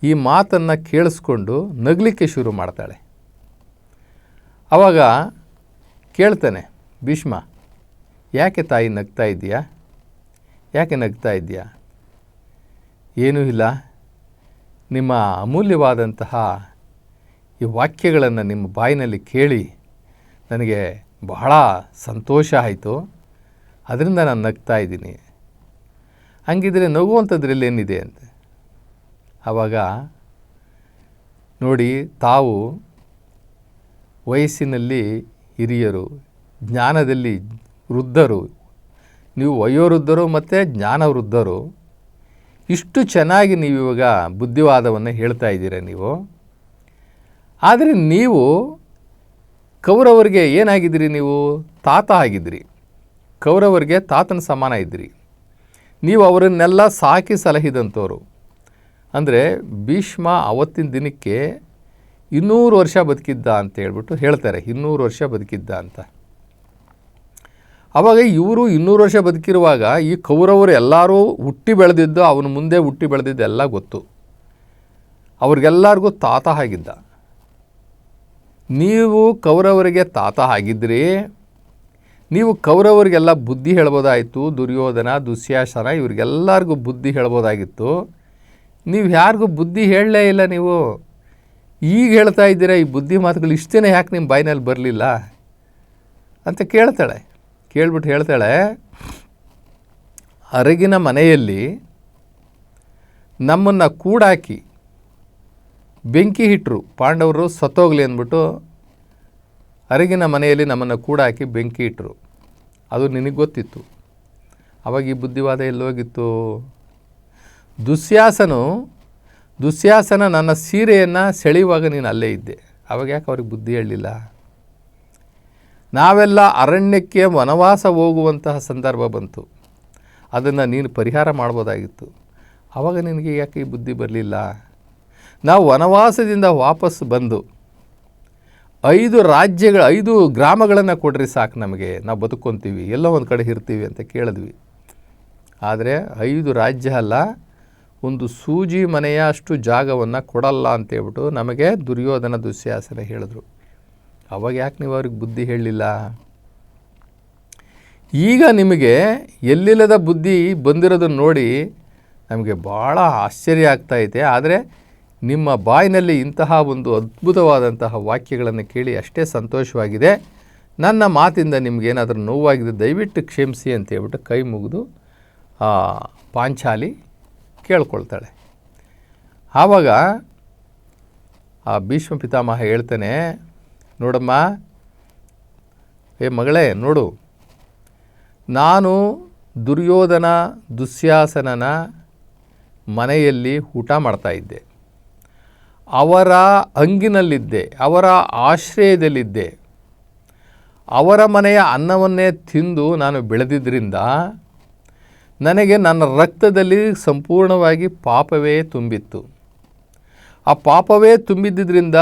ಈ ಮಾತನ್ನು ಕೇಳಿಸ್ಕೊಂಡು ನಗಲಿಕ್ಕೆ ಶುರು ಮಾಡ್ತಾಳೆ. ಆವಾಗ ಕೇಳ್ತಾನೆ ಭೀಷ್ಮ, ಯಾಕೆ ತಾಯಿ ನಗ್ತಾ ಇದೆಯಾ? ಯಾಕೆ ನಗ್ತಾ ಇದೆಯಾ? ಏನೂ ಇಲ್ಲ, ನಿಮ್ಮ ಅಮೂಲ್ಯವಾದಂತಹ ಈ ವಾಕ್ಯಗಳನ್ನು ನಿಮ್ಮ ಬಾಯಿನಲ್ಲಿ ಕೇಳಿ ನನಗೆ ಬಹಳ ಸಂತೋಷ ಆಯಿತು, ಅದರಿಂದ ನಾನು ನಗ್ತಾ ಇದ್ದೀನಿ. ಹಂಗಿದ್ರೆ ನಗುವಂಥದ್ರಲ್ಲಿ ಏನಿದೆ ಅಂತ. ಆವಾಗ ನೋಡಿ, ತಾವು ವಯಸ್ಸಿನಲ್ಲಿ ಹಿರಿಯರು, ಜ್ಞಾನದಲ್ಲಿ ವೃದ್ಧರು, ನೀವು ವಯೋವೃದ್ಧರು ಮತ್ತು ಜ್ಞಾನವೃದ್ಧರು, ಇಷ್ಟು ಚೆನ್ನಾಗಿ ನೀವು ಇವಾಗ ಬುದ್ಧಿವಾದವನ್ನು ಹೇಳ್ತಾ ಇದ್ದೀರ ನೀವು. ಆದರೆ ನೀವು ಕೌರವರಿಗೆ ಏನಾಗಿದ್ದೀರಿ? ನೀವು ತಾತ ಆಗಿದ್ದಿರಿ, ಕೌರವರಿಗೆ ತಾತನ ಸಮಾನ ಇದ್ದಿರಿ. ನೀವು ಅವರನ್ನೆಲ್ಲ ಸಾಕಿ ಸಲಹಿದಂಥವ್ರು. ಅಂದರೆ ಭೀಷ್ಮ ಅವತ್ತಿನ ದಿನಕ್ಕೆ 200 ವರ್ಷ ಬದುಕಿದ್ದ ಅಂತ ಹೇಳ್ಬಿಟ್ಟು ಹೇಳ್ತಾರೆ. 200 ವರ್ಷ ಬದುಕಿದ್ದ ಅಂತ. ಆವಾಗ ಇವರು 200 ವರ್ಷ ಬದುಕಿರುವಾಗ ಈ ಕೌರವರು ಎಲ್ಲರೂ ಹುಟ್ಟಿ ಬೆಳೆದಿದ್ದು, ಅವನ ಮುಂದೆ ಹುಟ್ಟಿ ಬೆಳೆದಿದ್ದು ಎಲ್ಲ ಗೊತ್ತು. ಅವ್ರಿಗೆಲ್ಲರಿಗೂ ತಾತ ಆಗಿದ್ದ. ನೀವು ಕೌರವರಿಗೆ ತಾತ ಆಗಿದ್ರಿ, ನೀವು ಕೌರವರಿಗೆಲ್ಲ ಬುದ್ಧಿ ಹೇಳ್ಬೋದಾಯಿತು. ದುರ್ಯೋಧನ, ದುಶ್ಯಾಸನ ಇವ್ರಿಗೆಲ್ಲರಿಗೂ ಬುದ್ಧಿ ಹೇಳ್ಬೋದಾಗಿತ್ತು. ನೀವು ಯಾರಿಗೂ ಬುದ್ಧಿ ಹೇಳಲೇ ಇಲ್ಲ. ನೀವು ಈಗ ಹೇಳ್ತಾ ಇದ್ದೀರಾ ಈ ಬುದ್ಧಿ ಮಾತುಗಳು, ಇಷ್ಟೇ ಯಾಕೆ ನಿಮ್ಮ ಬಾಯಿನಲ್ಲಿ ಬರಲಿಲ್ಲ ಅಂತ ಕೇಳ್ತಾಳೆ. ಕೇಳ್ಬಿಟ್ಟು ಹೇಳ್ತಾಳೆ, ಅರಗಿನ ಮನೆಯಲ್ಲಿ ನಮ್ಮನ್ನು ಕೂಡಾಕಿ ಬೆಂಕಿ ಇಟ್ಟರು, ಪಾಂಡವರು ಸತ್ತೋಗ್ಲಿ ಅಂದ್ಬಿಟ್ಟು ಅರಗಿನ ಮನೆಯಲ್ಲಿ ನಮ್ಮನ್ನು ಕೂಡಾಕಿ ಬೆಂಕಿ ಇಟ್ಟರು. ಅದು ನಿನಗೆ ಗೊತ್ತಿತ್ತು. ಆವಾಗ ಈ ಬುದ್ಧಿವಾದ ಎಲ್ಲೋಗಿತ್ತು? ದುಶ್ಯಾಸನ ನನ್ನ ಸೀರೆಯನ್ನು ಸೆಳೆಯುವಾಗ ನೀನು ಅಲ್ಲೇ ಇದ್ದೆ. ಆವಾಗ ಯಾಕೆ ಅವ್ರಿಗೆ ಬುದ್ಧಿ ಹೇಳಲಿಲ್ಲ? ನಾವೆಲ್ಲ ಅರಣ್ಯಕ್ಕೆ ವನವಾಸ ಹೋಗುವಂತಹ ಸಂದರ್ಭ ಬಂತು, ಅದನ್ನು ನೀನು ಪರಿಹಾರ ಮಾಡ್ಬೋದಾಗಿತ್ತು. ಆವಾಗ ನಿನಗೆ ಯಾಕೆ ಈ ಬುದ್ಧಿ ಬರಲಿಲ್ಲ? ನಾವು ವನವಾಸದಿಂದ ವಾಪಸ್ ಬಂದು 5 ಗ್ರಾಮಗಳನ್ನು ಕೊಡ್ರಿ ಸಾಕು, ನಮಗೆ ನಾವು ಬದುಕೊಂತೀವಿ, ಎಲ್ಲೋ ಒಂದು ಕಡೆ ಇರ್ತೀವಿ ಅಂತ ಕೇಳಿದ್ವಿ. ಆದರೆ 5 ರಾಜ್ಯ ಅಲ್ಲ, ಒಂದು ಸೂಜಿ ಮನೆಯ ಅಷ್ಟು ಜಾಗವನ್ನು ಕೊಡಲ್ಲ ಅಂತೇಳ್ಬಿಟ್ಟು ನಮಗೆ ದುರ್ಯೋಧನ ದುಶ್ಯಾಸನ ಹೇಳಿದ್ರು. ಅವಾಗ ಯಾಕೆ ನೀವು ಅವ್ರಿಗೆ ಬುದ್ಧಿ ಹೇಳಲಿಲ್ಲ? ಈಗ ನಿಮಗೆ ಎಲ್ಲಿಲ್ಲದ ಬುದ್ಧಿ ಬಂದಿರೋದನ್ನು ನೋಡಿ ನಮಗೆ ಭಾಳ ಆಶ್ಚರ್ಯ ಆಗ್ತಾಯಿದೆ. ಆದರೆ ನಿಮ್ಮ ಬಾಯಿನಲ್ಲಿ ಇಂತಹ ಒಂದು ಅದ್ಭುತವಾದಂತಹ ವಾಕ್ಯಗಳನ್ನು ಕೇಳಿ ಅಷ್ಟೇ ಸಂತೋಷವಾಗಿದೆ. ನನ್ನ ಮಾತಿಂದ ನಿಮಗೇನಾದರೂ ನೋವಾಗಿದೆ ದಯವಿಟ್ಟು ಕ್ಷಮಿಸಿ ಅಂತ ಹೇಳ್ಬಿಟ್ಟು ಕೈ ಮುಗಿದು ಪಾಂಚಾಲಿ ಕೇಳ್ಕೊಳ್ತಾಳೆ. ಆವಾಗ ಆ ಭೀಷ್ಮ ಪಿತಾಮಹ ಹೇಳ್ತಾನೆ, ನೋಡಮ್ಮ, ಮಗಳೇ ನೋಡು, ನಾನು ದುರ್ಯೋಧನ ದುಶ್ಯಾಸನನ ಮನೆಯಲ್ಲಿ ಊಟ ಮಾಡ್ತಾಯಿದ್ದೆ, ಅವರ ಹಂಗಿನಲ್ಲಿದ್ದೆ, ಅವರ ಆಶ್ರಯದಲ್ಲಿದ್ದೆ. ಅವರ ಮನೆಯ ಅನ್ನವನ್ನೇ ತಿಂದು ನಾನು ಬೆಳೆದಿದ್ದರಿಂದ ನನಗೆ ನನ್ನ ರಕ್ತದಲ್ಲಿ ಸಂಪೂರ್ಣವಾಗಿ ಪಾಪವೇ ತುಂಬಿತ್ತು. ಆ ಪಾಪವೇ ತುಂಬಿದ್ದರಿಂದ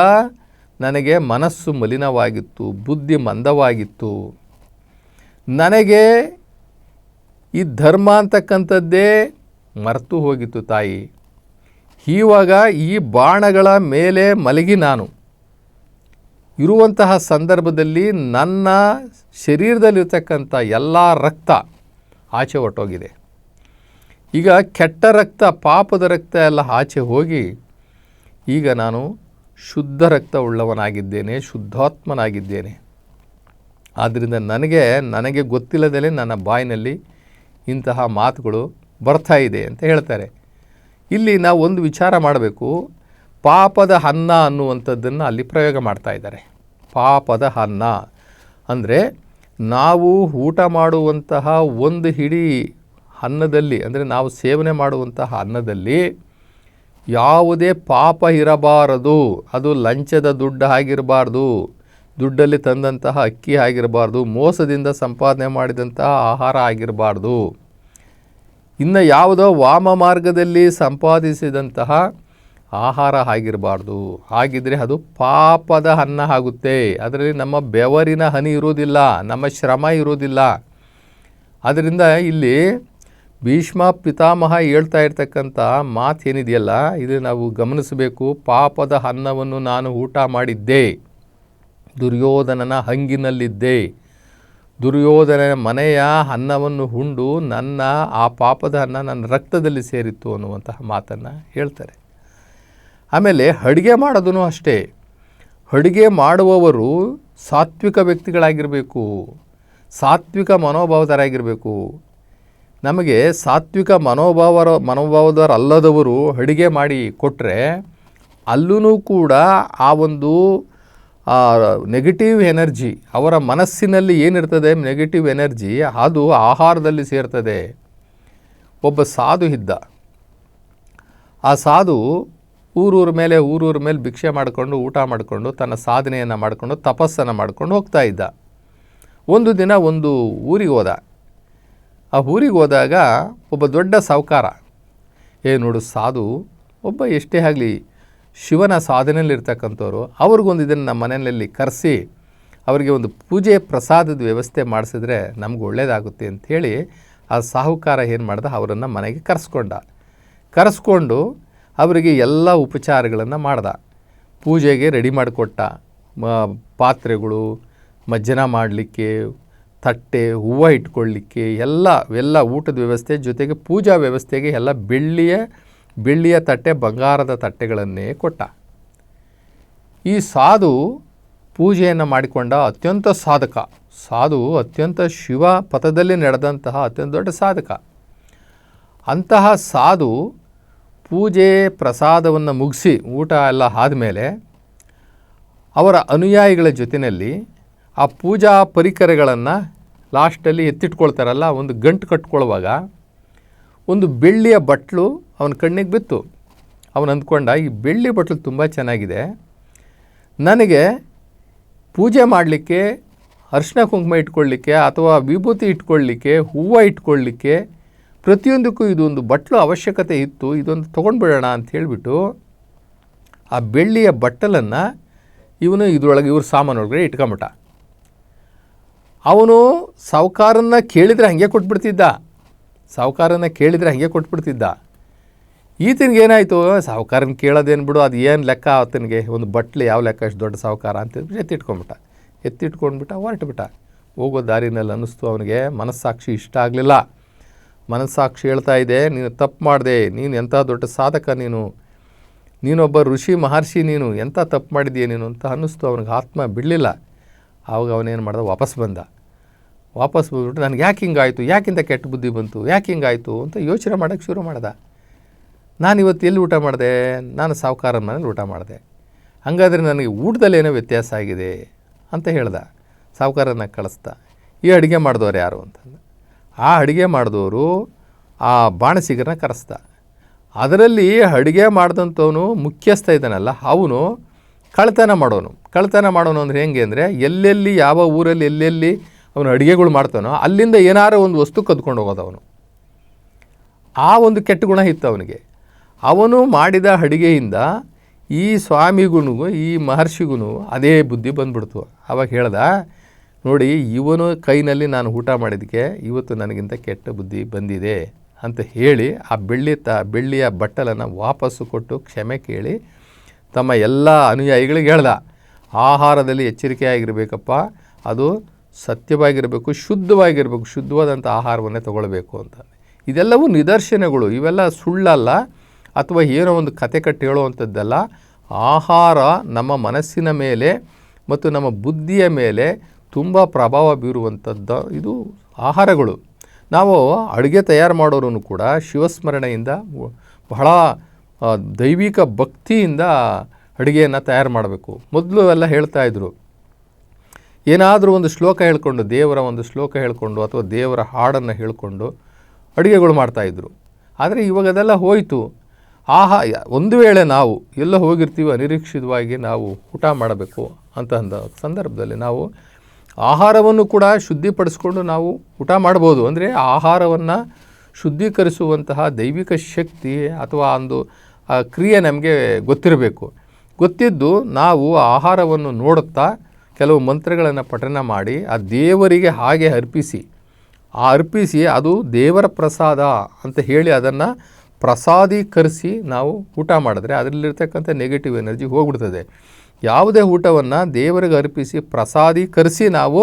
ನನಗೆ ಮನಸ್ಸು ಮಲಿನವಾಗಿತ್ತು, ಬುದ್ಧಿ ಮಂದವಾಗಿತ್ತು. ನನಗೆ ಈ ಧರ್ಮ ಅಂತಕ್ಕಂಥದ್ದೇ ಮರೆತು ಹೋಗಿತ್ತು ತಾಯಿ. ಇವಾಗ ಈ ಬಾಣಗಳ ಮೇಲೆ ಮಲಗಿ ನಾನು ಇರುವಂತಹ ಸಂದರ್ಭದಲ್ಲಿ ನನ್ನ ಶರೀರದಲ್ಲಿರ್ತಕ್ಕಂಥ ಎಲ್ಲ ರಕ್ತ ಆಚೆ ಹೊರಟೋಗಿದೆ. ಈಗ ಕೆಟ್ಟ ರಕ್ತ, ಪಾಪದ ರಕ್ತ ಎಲ್ಲ ಆಚೆ ಹೋಗಿ ಈಗ ನಾನು ಶುದ್ಧ ರಕ್ತ ಉಳ್ಳವನಾಗಿದ್ದೇನೆ, ಶುದ್ಧಾತ್ಮನಾಗಿದ್ದೇನೆ. ಆದ್ದರಿಂದ ನನಗೆ ಗೊತ್ತಿಲ್ಲದಲೇ ನನ್ನ ಬಾಯಿನಲ್ಲಿ ಇಂತಹ ಮಾತುಗಳು ಬರ್ತಾ ಇದೆ ಅಂತ ಹೇಳ್ತಾರೆ. ಇಲ್ಲಿ ನಾವು ಒಂದು ವಿಚಾರ ಮಾಡಬೇಕು. ಪಾಪದ ಅನ್ನ ಅನ್ನುವಂಥದ್ದನ್ನು ಅಲ್ಲಿ ಪ್ರಯೋಗ ಮಾಡ್ತಾ ಇದ್ದಾರೆ. ಪಾಪದ ಅನ್ನ ಅಂದರೆ ನಾವು ಊಟ ಮಾಡುವಂತಹ ಒಂದು ಹಿಡಿ ಅನ್ನದಲ್ಲಿ, ಅಂದರೆ ನಾವು ಸೇವನೆ ಮಾಡುವಂತಹ ಅನ್ನದಲ್ಲಿ ಯಾವುದೇ ಪಾಪ ಇರಬಾರದು. ಅದು ಲಂಚದ ದುಡ್ಡು ಆಗಿರಬಾರ್ದು, ದುಡ್ಡಲ್ಲಿ ತಂದಂತಹ ಅಕ್ಕಿ ಆಗಿರಬಾರ್ದು, ಮೋಸದಿಂದ ಸಂಪಾದನೆ ಮಾಡಿದಂತಹ ಆಹಾರ ಆಗಿರಬಾರ್ದು, ಇನ್ನು ಯಾವುದೋ ವಾಮ ಮಾರ್ಗದಲ್ಲಿ ಸಂಪಾದಿಸಿದಂತಹ ಆಹಾರ ಆಗಿರಬಾರ್ದು. ಹಾಗಿದ್ರೆ ಅದು ಪಾಪದ ಅನ್ನ ಆಗುತ್ತೆ. ಅದರಲ್ಲಿ ನಮ್ಮ ಬೆವರಿನ ಹನಿ ಇರೋದಿಲ್ಲ, ನಮ್ಮ ಶ್ರಮ ಇರೋದಿಲ್ಲ. ಅದರಿಂದ ಇಲ್ಲಿ ಭೀಷ್ಮ ಪಿತಾಮಹ ಹೇಳ್ತಾ ಇರ್ತಕ್ಕಂಥ ಮಾತೇನಿದೆಯಲ್ಲ, ಇದು ನಾವು ಗಮನಿಸಬೇಕು. ಪಾಪದ ಅನ್ನವನ್ನು ನಾನು ಊಟ ಮಾಡಿದ್ದೆ, ದುರ್ಯೋಧನನ ಹಂಗಿನಲ್ಲಿದ್ದೆ, ದುರ್ಯೋಧನನ ಮನೆಯ ಅನ್ನವನ್ನು ಉಂಡು ನನ್ನ ಆ ಪಾಪದ ಅನ್ನ ನನ್ನ ರಕ್ತದಲ್ಲಿ ಸೇರಿತ್ತು ಅನ್ನುವಂತಹ ಮಾತನ್ನು ಹೇಳ್ತಾರೆ. ಆಮೇಲೆ ಅಡುಗೆ ಮಾಡೋದೂ ಅಷ್ಟೇ. ಅಡುಗೆ ಮಾಡುವವರು ಸಾತ್ವಿಕ ವ್ಯಕ್ತಿಗಳಾಗಿರಬೇಕು, ಸಾತ್ವಿಕ ಮನೋಭಾವದರಾಗಿರಬೇಕು. ನಮಗೆ ಸಾತ್ವಿಕ ಮನೋಭಾವದವರಲ್ಲದವರು ಅಡುಗೆ ಮಾಡಿ ಕೊಟ್ಟರೆ ಅಲ್ಲೂ ಕೂಡ ಆ ಒಂದು ನೆಗೆಟಿವ್ ಎನರ್ಜಿ, ಅವರ ಮನಸ್ಸಿನಲ್ಲಿ ಏನಿರ್ತದೆ ನೆಗೆಟಿವ್ ಎನರ್ಜಿ, ಅದು ಆಹಾರದಲ್ಲಿ ಸೇರ್ತದೆ. ಒಬ್ಬ ಸಾಧು ಇದ್ದ. ಆ ಸಾಧು ಊರೂರ ಮೇಲೆ ಭಿಕ್ಷೆ ಮಾಡಿಕೊಂಡು ಊಟ ಮಾಡಿಕೊಂಡು ತನ್ನ ಸಾಧನೆಯನ್ನು ಮಾಡಿಕೊಂಡು ತಪಸ್ಸನ್ನು ಮಾಡ್ಕೊಂಡು ಹೋಗ್ತಾ ಇದ್ದ. ಒಂದು ದಿನ ಒಂದು ಊರಿಗೆ ಹೋದ. ಆ ಊರಿಗೆ ಹೋದಾಗ ಒಬ್ಬ ದೊಡ್ಡ ಸಾಹುಕಾರ, ನೋಡು ಸಾಧು ಒಬ್ಬ ಎಷ್ಟೇ ಆಗಲಿ ಶಿವನ ಸಾಧನೆಯಲ್ಲಿರ್ತಕ್ಕಂಥವ್ರು ಅವ್ರಿಗೊಂದು ಇದನ್ನು ನಮ್ಮ ಮನೆಯಲ್ಲಿ ಕರೆಸಿ ಅವರಿಗೆ ಒಂದು ಪೂಜೆ ಪ್ರಸಾದದ ವ್ಯವಸ್ಥೆ ಮಾಡಿಸಿದ್ರೆ ನಮ್ಗೆ ಒಳ್ಳೆಯದಾಗುತ್ತೆ ಅಂಥೇಳಿ ಆ ಸಾಹುಕಾರ ಏನು ಮಾಡ್ದ, ಅವರನ್ನು ಮನೆಗೆ ಕರೆಸ್ಕೊಂಡು ಅವರಿಗೆ ಎಲ್ಲ ಉಪಚಾರಗಳನ್ನು ಮಾಡ್ದ. ಪೂಜೆಗೆ ರೆಡಿ ಮಾಡಿಕೊಟ್ಟ. ಪಾತ್ರೆಗಳು, ಮಜ್ಜನ ಮಾಡಲಿಕ್ಕೆ, ತಟ್ಟೆ, ಹೂವು ಇಟ್ಕೊಳ್ಳಿಕ್ಕೆ ಎಲ್ಲ ಊಟದ ವ್ಯವಸ್ಥೆ ಜೊತೆಗೆ ಪೂಜಾ ವ್ಯವಸ್ಥೆಗೆ ಎಲ್ಲ ಬೆಳ್ಳಿಯ ತಟ್ಟೆ, ಬಂಗಾರದ ತಟ್ಟೆಗಳನ್ನೇ ಕೊಟ್ಟ. ಈ ಸಾಧು ಪೂಜೆಯನ್ನು ಮಾಡಿಕೊಂಡ ಅತ್ಯಂತ ಸಾಧು ಅತ್ಯಂತ ಶಿವ ಪಥದಲ್ಲಿ ನಡೆದಂತಹ ಅತ್ಯಂತ ದೊಡ್ಡ ಸಾಧಕ. ಅಂತಹ ಸಾಧು ಪೂಜೆ ಪ್ರಸಾದವನ್ನು ಮುಗಿಸಿ ಊಟ ಎಲ್ಲ ಆದಮೇಲೆ ಅವರ ಅನುಯಾಯಿಗಳ ಜೊತೆಯಲ್ಲಿ ಆ ಪೂಜಾ ಪರಿಕರಗಳನ್ನು ಲಾಸ್ಟಲ್ಲಿ ಎತ್ತಿಟ್ಕೊಳ್ತಾರಲ್ಲ, ಒಂದು ಗಂಟು ಕಟ್ಕೊಳ್ಳುವಾಗ ಒಂದು ಬೆಳ್ಳಿಯ ಬಟ್ಲು ಅವನ ಕಣ್ಣಿಗೆ ಬಿತ್ತು. ಅವನು ಅಂದ್ಕೊಂಡ, ಈ ಬೆಳ್ಳಿ ಬಟ್ಲು ತುಂಬ ಚೆನ್ನಾಗಿದೆ, ನನಗೆ ಪೂಜೆ ಮಾಡಲಿಕ್ಕೆ ಅರಿಶಿನ ಕುಂಕುಮ ಇಟ್ಕೊಳ್ಳಿಕ್ಕೆ ಅಥವಾ ವಿಭೂತಿ ಇಟ್ಕೊಳ್ಳಿಕ್ಕೆ, ಹೂವು ಇಟ್ಕೊಳ್ಳಿಕ್ಕೆ ಪ್ರತಿಯೊಂದಕ್ಕೂ ಇದೊಂದು ಬಟ್ಲು ಅವಶ್ಯಕತೆ ಇತ್ತು, ಇದೊಂದು ತೊಗೊಂಡ್ಬಿಡೋಣ ಅಂತ ಹೇಳಿಬಿಟ್ಟು ಆ ಬೆಳ್ಳಿಯ ಬಟ್ಟಲನ್ನು ಇವ್ರ ಸಾಮಾನೊಳಗಡೆ ಇಟ್ಕೊಂಬಿಟ್ಟ. ಅವನು ಸಾಹುಕಾರನ್ನ ಕೇಳಿದರೆ ಹಾಗೆ ಕೊಟ್ಬಿಡ್ತಿದ್ದ. ಈತನಿಗೆ ಏನಾಯಿತು, ಸಾಹುಕಾರನ ಕೇಳೋದೇನು ಬಿಡು, ಅದು ಏನು ಲೆಕ್ಕ ಆತನಿಗೆ, ಒಂದು ಬಟ್ಲು ಯಾವ ಲೆಕ್ಕ ಅಷ್ಟು ದೊಡ್ಡ ಸಾಹುಕಾರ ಅಂತ ಎತ್ತಿಟ್ಕೊಂಡ್ಬಿಟ್ಟ ಹೊರಟುಬಿಟ್ಟ. ಹೋಗೋ ದಾರಿನಲ್ಲಿ ಅನ್ನಿಸ್ತು ಅವನಿಗೆ, ಮನಸ್ಸಾಕ್ಷಿ ಇಷ್ಟ ಆಗಲಿಲ್ಲ. ಮನಸ್ಸಾಕ್ಷಿ ಹೇಳ್ತಾ ಇದೆ, ನೀನು ತಪ್ಪು ಮಾಡಿದೆ, ನೀನು ಎಂಥ ದೊಡ್ಡ ಸಾಧಕ, ನೀನೊಬ್ಬ ಋಷಿ ಮಹರ್ಷಿ, ನೀನು ಎಂಥ ತಪ್ಪು ಮಾಡಿದೀಯ ನೀನು ಅಂತ ಅನ್ನಿಸ್ತು. ಅವನಿಗೆ ಆತ್ಮ ಬಿಡಲಿಲ್ಲ. ಆವಾಗ ಅವನೇನು ಮಾಡ್ದ, ವಾಪಸ್ ಬಂದ್ಬಿಟ್ಟು ನನಗೆ ಯಾಕೆ ಹಿಂಗಾಯಿತು, ಯಾಕಿಂತ ಕೆಟ್ಟ ಬುದ್ಧಿ ಬಂತು, ಯಾಕೆ ಹಿಂಗಾಯಿತು ಅಂತ ಯೋಚನೆ ಮಾಡೋಕ್ಕೆ ಶುರು ಮಾಡ್ದ. ನಾನು ಇವತ್ತು ಎಲ್ಲಿ ಊಟ ಮಾಡಿದೆ, ನಾನು ಸಾಹುಕಾರನ ಮನೇಲಿ ಊಟ ಮಾಡಿದೆ, ಹಾಗಾದರೆ ನನಗೆ ಊಟದಲ್ಲಿ ಏನೋ ವ್ಯತ್ಯಾಸ ಆಗಿದೆ ಅಂತ ಹೇಳ್ದ. ಸಾಹುಕಾರನ ಕಳಿಸ್ದ. ಈ ಅಡುಗೆ ಮಾಡಿದವ್ರು ಯಾರು ಅಂತಂದು, ಆ ಅಡುಗೆ ಮಾಡಿದವರು ಆ ಬಾಣಸಿಗರನ್ನ ಕರೆಸ್ದ. ಅದರಲ್ಲಿ ಅಡುಗೆ ಮಾಡಿದಂಥವನು ಮುಖ್ಯಸ್ಥ ಇದ್ದಾನಲ್ಲ, ಅವನು ಕಳ್ತನ ಮಾಡೋನು ಅಂದರೆ ಹೆಂಗೆ ಅಂದರೆ, ಎಲ್ಲೆಲ್ಲಿ ಯಾವ ಊರಲ್ಲಿ ಎಲ್ಲೆಲ್ಲಿ ಅವನು ಅಡುಗೆಗಳು ಮಾಡ್ತಾನೋ ಅಲ್ಲಿಂದ ಏನಾರೋ ಒಂದು ವಸ್ತು ಕದ್ಕೊಂಡು ಹೋಗೋದು. ಆ ಒಂದು ಕೆಟ್ಟ ಗುಣ ಇತ್ತು ಅವನಿಗೆ. ಅವನು ಮಾಡಿದ ಅಡುಗೆಯಿಂದ ಈ ಸ್ವಾಮಿಗೂ ಈ ಮಹರ್ಷಿಗೂ ಅದೇ ಬುದ್ಧಿ ಬಂದ್ಬಿಡ್ತು. ಆವಾಗ ಹೇಳ್ದ, ನೋಡಿ, ಇವನು ಕೈನಲ್ಲಿ ನಾನು ಊಟ ಮಾಡಿದ್ದಕ್ಕೆ ಇವತ್ತು ನನಗಿಂತ ಕೆಟ್ಟ ಬುದ್ಧಿ ಬಂದಿದೆ ಅಂತ ಹೇಳಿ ಆ ಬೆಳ್ಳಿಯ ಬಟ್ಟಲನ್ನು ವಾಪಸ್ಸು ಕೊಟ್ಟು ಕ್ಷಮೆ ಕೇಳಿ ತಮ್ಮ ಎಲ್ಲ ಅನುಯಾಯಿಗಳಿಗೆ ಹೇಳ್ದ, ಆಹಾರದಲ್ಲಿ ಎಚ್ಚರಿಕೆಯಾಗಿರಬೇಕಪ್ಪ, ಅದು ಸತ್ಯವಾಗಿರಬೇಕು, ಶುದ್ಧವಾದಂಥ ಆಹಾರವನ್ನೇ ತಗೊಳ್ಬೇಕು ಅಂತ. ಇದೆಲ್ಲವೂ ನಿದರ್ಶನಗಳು, ಇವೆಲ್ಲ ಸುಳ್ಳಲ್ಲ ಅಥವಾ ಏನೋ ಒಂದು ಕತೆ ಕಟ್ಟಿ ಹೇಳುವಂಥದ್ದಲ್ಲ. ಆಹಾರ ನಮ್ಮ ಮನಸ್ಸಿನ ಮೇಲೆ ಮತ್ತು ನಮ್ಮ ಬುದ್ಧಿಯ ಮೇಲೆ ತುಂಬ ಪ್ರಭಾವ ಬೀರುವಂಥದ್ದು ಇದು ಆಹಾರಗಳು. ನಾವು ಅಡುಗೆ ತಯಾರು ಮಾಡೋರು ಕೂಡ ಶಿವಸ್ಮರಣೆಯಿಂದ ಬಹಳ ದೈವಿಕ ಭಕ್ತಿಯಿಂದ ಅಡುಗೆಯನ್ನು ತಯಾರು ಮಾಡಬೇಕು. ಮೊದಲು ಎಲ್ಲ ಹೇಳ್ತಾಯಿದ್ರು, ಏನಾದರೂ ಒಂದು ಶ್ಲೋಕ ಹೇಳ್ಕೊಂಡು, ದೇವರ ಒಂದು ಶ್ಲೋಕ ಹೇಳ್ಕೊಂಡು ಅಥವಾ ದೇವರ ಹಾಡನ್ನು ಹೇಳ್ಕೊಂಡು ಅಡುಗೆಗಳು ಮಾಡ್ತಾಯಿದ್ರು. ಆದರೆ ಇವಾಗ ಅದೆಲ್ಲ ಹೋಯಿತು. ಒಂದು ವೇಳೆ ನಾವು ಎಲ್ಲ ಹೋಗಿರ್ತೀವಿ, ಅನಿರೀಕ್ಷಿತವಾಗಿ ನಾವು ಊಟ ಮಾಡಬೇಕು ಅಂತ ಸಂದರ್ಭದಲ್ಲಿ ನಾವು ಆಹಾರವನ್ನು ಕೂಡ ಶುದ್ಧಿಪಡಿಸ್ಕೊಂಡು ನಾವು ಊಟ ಮಾಡ್ಬೋದು. ಅಂದರೆ ಆಹಾರವನ್ನು ಶುದ್ಧೀಕರಿಸುವಂತಹ ದೈವಿಕ ಶಕ್ತಿ ಅಥವಾ ಒಂದು ಕ್ರಿಯೆ ನಮಗೆ ಗೊತ್ತಿದ್ದು ನಾವು ಆಹಾರವನ್ನು ನೋಡುತ್ತಾ ಕೆಲವು ಮಂತ್ರಗಳನ್ನು ಪಠನ ಮಾಡಿ ಆ ದೇವರಿಗೆ ಹಾಗೆ ಅರ್ಪಿಸಿ ಅದು ದೇವರ ಪ್ರಸಾದ ಅಂತ ಹೇಳಿ ಅದನ್ನು ಪ್ರಸಾದೀಕರಿಸಿ ನಾವು ಊಟ ಮಾಡಿದ್ರೆ ಅದರಲ್ಲಿರ್ತಕ್ಕಂಥ ನೆಗೆಟಿವ್ ಎನರ್ಜಿ ಹೋಗ್ಬಿಡ್ತದೆ. ಯಾವುದೇ ಊಟವನ್ನು ದೇವರಿಗೆ ಅರ್ಪಿಸಿ ಪ್ರಸಾದೀಕರಿಸಿ ನಾವು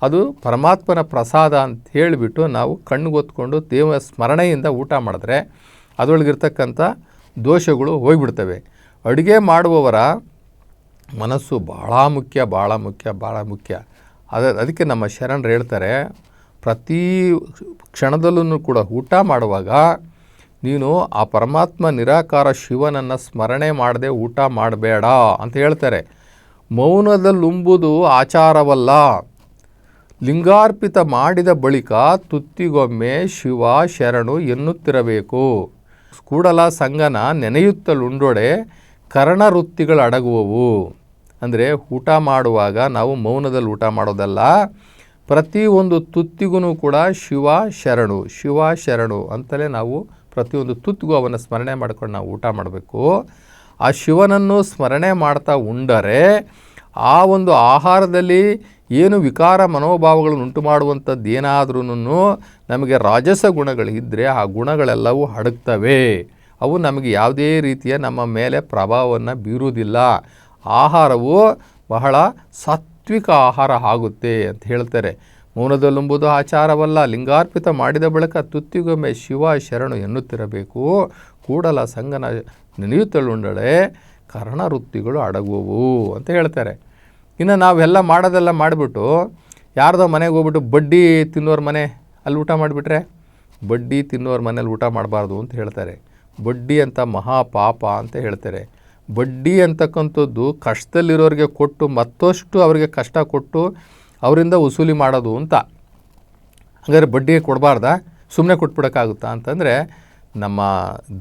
ಅದು ಪರಮಾತ್ಮನ ಪ್ರಸಾದ ಅಂತ ಹೇಳಿಬಿಟ್ಟು ನಾವು ಕಣ್ಣಿಗೊತ್ಕೊಂಡು ದೇವ ಸ್ಮರಣೆಯಿಂದ ಊಟ ಮಾಡಿದ್ರೆ ಅದರೊಳಗಿರ್ತಕ್ಕಂಥ ದೋಷಗಳು ಹೋಗಿಬಿಡ್ತವೆ. ಅಡುಗೆ ಮಾಡುವವರ ಮನಸ್ಸು ಭಾಳ ಮುಖ್ಯ. ಅದಕ್ಕೆ ನಮ್ಮ ಶರಣರು ಹೇಳ್ತಾರೆ, ಪ್ರತಿ ಕ್ಷಣದಲ್ಲೂ ಕೂಡ ಊಟ ಮಾಡುವಾಗ ನೀನು ಆ ಪರಮಾತ್ಮ ನಿರಾಕಾರ ಶಿವನನ್ನು ಸ್ಮರಣೆ ಮಾಡದೆ ಊಟ ಮಾಡಬೇಡ ಅಂತ ಹೇಳ್ತಾರೆ. ಮೌನದಲ್ಲುಂಬುದು ಆಚಾರವಲ್ಲ, ಲಿಂಗಾರ್ಪಿತ ಮಾಡಿದ ಬಳಿಕ ತುತ್ತಿಗೊಮ್ಮೆ ಶಿವ ಶರಣು ಎನ್ನುತ್ತಿರಬೇಕು. ಕೂಡಲ ಸಂಗನ ನೆನೆಯುತ್ತಲುಂಡೊಡೆ ಕರ್ಣವೃತ್ತಿಗಳಡಗುವವು. ಅಂದರೆ ಊಟ ಮಾಡುವಾಗ ನಾವು ಮೌನದಲ್ಲಿ ಊಟ ಮಾಡೋದಲ್ಲ, ಪ್ರತಿಯೊಂದು ತುತ್ತಿಗೂ ಕೂಡ ಶಿವ ಶರಣು ಅಂತಲೇ ನಾವು ಪ್ರತಿಯೊಂದು ತುತ್ತಿಗೂ ಅವನ ಸ್ಮರಣೆ ಮಾಡ್ಕೊಂಡು ನಾವು ಊಟ ಮಾಡಬೇಕು. ಆ ಶಿವನನ್ನು ಸ್ಮರಣೆ ಮಾಡ್ತಾ ಉಂಡರೆ ಆ ಒಂದು ಆಹಾರದಲ್ಲಿ ಏನು ವಿಕಾರ ಮನೋಭಾವಗಳನ್ನು ಉಂಟು ಮಾಡುವಂಥದ್ದು ಏನಾದ್ರೂ ನಮಗೆ ರಾಜಸ ಗುಣಗಳಿದ್ದರೆ ಆ ಗುಣಗಳೆಲ್ಲವೂ ಅಡಗ್ತವೆ. ಅವು ನಮಗೆ ಯಾವುದೇ ರೀತಿಯ ನಮ್ಮ ಮೇಲೆ ಪ್ರಭಾವವನ್ನು ಬೀರುವುದಿಲ್ಲ. ಆಹಾರವು ಬಹಳ ಸಾತ್ವಿಕ ಆಹಾರ ಆಗುತ್ತೆ ಅಂತ ಹೇಳ್ತಾರೆ. ಮೌನದಲ್ಲುಂಬುದು ಆಚಾರವಲ್ಲ, ಲಿಂಗಾರ್ಪಿತ ಮಾಡಿದ ಬಳಿಕ ತುತ್ತಿಗೊಮ್ಮೆ ಶಿವ ಶರಣು ಎನ್ನುತ್ತಿರಬೇಕು. ಕೂಡಲ ಸಂಗನ ನೆನೆಯುತ್ತಳುಂಡಳೆ ಕರ್ಣವೃತ್ತಿಗಳು ಅಡಗುವವು ಅಂತ ಹೇಳ್ತಾರೆ. ಇನ್ನು ನಾವೆಲ್ಲ ಮಾಡೋದೆಲ್ಲ ಮಾಡಿಬಿಟ್ಟು ಯಾರ್ದೋ ಮನೆಗೆ ಹೋಗ್ಬಿಟ್ಟು ಬಡ್ಡಿ ತಿನ್ನೋರ ಮನೆ ಅಲ್ಲಿ ಊಟ ಮಾಡಿಬಿಟ್ರೆ, ಬಡ್ಡಿ ತಿನ್ನೋರ ಮನೇಲಿ ಊಟ ಮಾಡಬಾರ್ದು ಅಂತ ಹೇಳ್ತಾರೆ. ಬಡ್ಡಿ ಅಂತ ಮಹಾಪಾಪ ಅಂತ ಹೇಳ್ತಾರೆ. ಬಡ್ಡಿ ಅಂತಕ್ಕಂಥದ್ದು ಕಷ್ಟದಲ್ಲಿರೋರಿಗೆ ಕೊಟ್ಟು ಮತ್ತಷ್ಟು ಅವರಿಗೆ ಕಷ್ಟ ಕೊಟ್ಟು ಅವರಿಂದ ವಸೂಲಿ ಮಾಡೋದು ಅಂತ. ಹಾಗಾದ್ರೆ ಬಡ್ಡಿ ಕೊಡಬಾರ್ದಾ, ಸುಮ್ಮನೆ ಕೊಟ್ಬಿಡೋಕ್ಕಾಗುತ್ತಾ ಅಂತಂದರೆ ನಮ್ಮ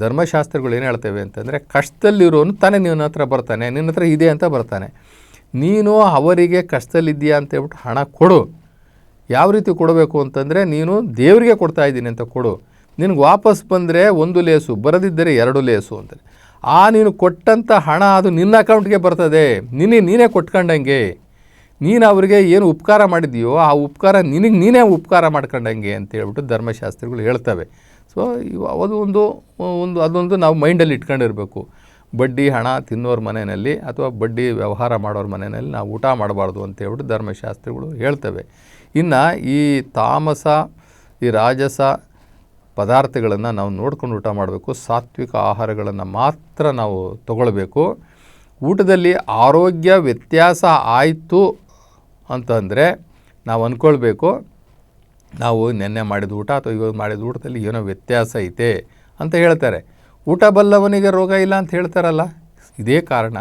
ಧರ್ಮಶಾಸ್ತ್ರಗಳು ಏನು ಹೇಳ್ತೇವೆ ಅಂತಂದರೆ, ಕಷ್ಟದಲ್ಲಿರೋನು ತಾನೇ ನಿನ್ನ ಹತ್ರ ಬರ್ತಾನೆ, ನಿನ್ನ ಹತ್ರ ಇದೆ ಅಂತ ಬರ್ತಾನೆ. ನೀನು ಅವರಿಗೆ ಕಷ್ಟದಲ್ಲಿದ್ದೀಯಾ ಅಂತ ಹೇಳ್ಬಿಟ್ಟು ಹಣ ಕೊಡು. ಯಾವ ರೀತಿ ಕೊಡಬೇಕು ಅಂತಂದರೆ, ನೀನು ದೇವರಿಗೆ ಕೊಡ್ತಾ ಇದ್ದೀನಿ ಅಂತ ಕೊಡು. ನಿನಗೆ ವಾಪಸ್ ಬಂದರೆ 1 ಲೇಸು, ಬರದಿದ್ದರೆ 2 ಲೇಸು ಅಂತಾರೆ. ನೀನು ಕೊಟ್ಟಂಥ ಹಣ ಅದು ನಿನ್ನ ಅಕೌಂಟ್ಗೆ ಬರ್ತದೆ, ನೀನೇ ಕೊಟ್ಕೊಂಡಂಗೆ. ನೀನು ಅವರಿಗೆ ಏನು ಉಪಕಾರ ಮಾಡಿದೆಯೋ ಆ ಉಪಕಾರ ನೀನೇ ಉಪಕಾರ ಮಾಡ್ಕೊಂಡಂಗೆ ಅಂತ ಹೇಳ್ಬಿಟ್ಟು ಧರ್ಮಶಾಸ್ತ್ರಗಳು ಹೇಳ್ತವೆ. ಸೊ ಅದೊಂದು ನಾವು ಮೈಂಡಲ್ಲಿ ಇಟ್ಕೊಂಡಿರಬೇಕು. ಬಡ್ಡಿ ಹಣ ತಿನ್ನೋರ ಮನೆಯಲ್ಲಿ ಅಥವಾ ಬಡ್ಡಿ ವ್ಯವಹಾರ ಮಾಡೋರ ಮನೆಯಲ್ಲಿ ನಾವು ಊಟ ಮಾಡಬಾರ್ದು ಅಂತ ಹೇಳ್ಬಿಟ್ಟು ಧರ್ಮಶಾಸ್ತ್ರಗಳು ಹೇಳ್ತವೆ. ಇನ್ನು ಈ ತಾಮಸ ಈ ರಾಜಸ ಪದಾರ್ಥಗಳನ್ನು ನಾವು ನೋಡ್ಕೊಂಡು ಊಟ ಮಾಡಬೇಕು. ಸಾತ್ವಿಕ ಆಹಾರಗಳನ್ನು ಮಾತ್ರ ನಾವು ತಗೊಳ್ಬೇಕು. ಊಟದಲ್ಲಿ ಆರೋಗ್ಯ ವ್ಯತ್ಯಾಸ ಆಯಿತು ಅಂತಂದರೆ ನಾವು ಅಂದ್ಕೊಳ್ಬೇಕು, ನಾವು ನೆನ್ನೆ ಮಾಡಿದ ಊಟ ಅಥವಾ ಇವಾಗ ಮಾಡಿದ ಊಟದಲ್ಲಿ ಏನೋ ವ್ಯತ್ಯಾಸ ಐತೆ ಅಂತ ಹೇಳ್ತಾರೆ. ಊಟ ಬಲ್ಲವನಿಗೆ ರೋಗ ಇಲ್ಲ ಅಂತ ಹೇಳ್ತಾರಲ್ಲ, ಇದೇ ಕಾರಣ.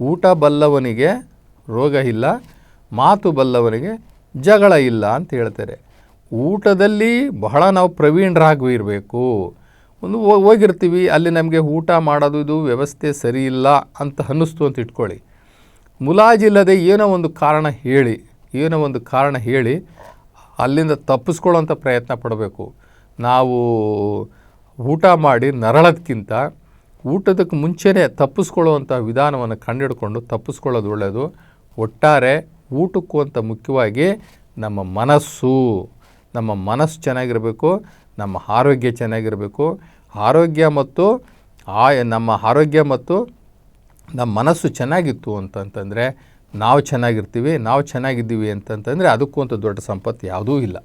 ಊಟ ಬಲ್ಲವನಿಗೆ ರೋಗ ಇಲ್ಲ, ಮಾತು ಬಲ್ಲವನಿಗೆ ಜಗಳ ಇಲ್ಲ ಅಂತ ಹೇಳ್ತಾರೆ. ಊಟದಲ್ಲಿ ಬಹಳ ನಾವು ಪ್ರವೀಣರಾಗಿರಬೇಕು. ಹೋಗಿರ್ತೀವಿ, ಅಲ್ಲಿ ನಮಗೆ ಊಟ ಮಾಡೋದು ಇದು ವ್ಯವಸ್ಥೆ ಸರಿ ಇಲ್ಲ ಅಂತ ಅನ್ನಿಸ್ತು ಅಂತ ಇಟ್ಕೊಳ್ಳಿ. ಮುಲಾಜಿಲ್ಲದೆ ಏನೋ ಒಂದು ಕಾರಣ ಹೇಳಿ ಅಲ್ಲಿಂದ ತಪ್ಪಿಸ್ಕೊಳ್ಳೋಂಥ ಪ್ರಯತ್ನ ಪಡಬೇಕು. ನಾವು ಊಟ ಮಾಡಿ ನರಳೋದಕ್ಕಿಂತ ಊಟದಕ್ಕೆ ಮುಂಚೆನೇ ತಪ್ಪಿಸ್ಕೊಳ್ಳುವಂಥ ವಿಧಾನವನ್ನು ಕಂಡುಹಿಡ್ಕೊಂಡು ತಪ್ಪಿಸ್ಕೊಳ್ಳೋದು ಒಳ್ಳೆಯದು. ಒಟ್ಟಾರೆ ಊಟಕ್ಕೂ ಅಂತ ಮುಖ್ಯವಾಗಿ ನಮ್ಮ ಮನಸ್ಸು ಚೆನ್ನಾಗಿರಬೇಕು, ನಮ್ಮ ಆರೋಗ್ಯ ಚೆನ್ನಾಗಿರಬೇಕು. ನಮ್ಮ ಆರೋಗ್ಯ ಮತ್ತು ನಮ್ಮ ಮನಸ್ಸು ಚೆನ್ನಾಗಿತ್ತು ಅಂತಂತಂದರೆ ನಾವು ಚೆನ್ನಾಗಿರ್ತೀವಿ. ನಾವು ಚೆನ್ನಾಗಿದ್ದೀವಿ ಅಂತಂತಂದರೆ ಅದಕ್ಕೂ ಅಂತ ದೊಡ್ಡ ಸಂಪತ್ತು ಯಾವುದೂ ಇಲ್ಲ.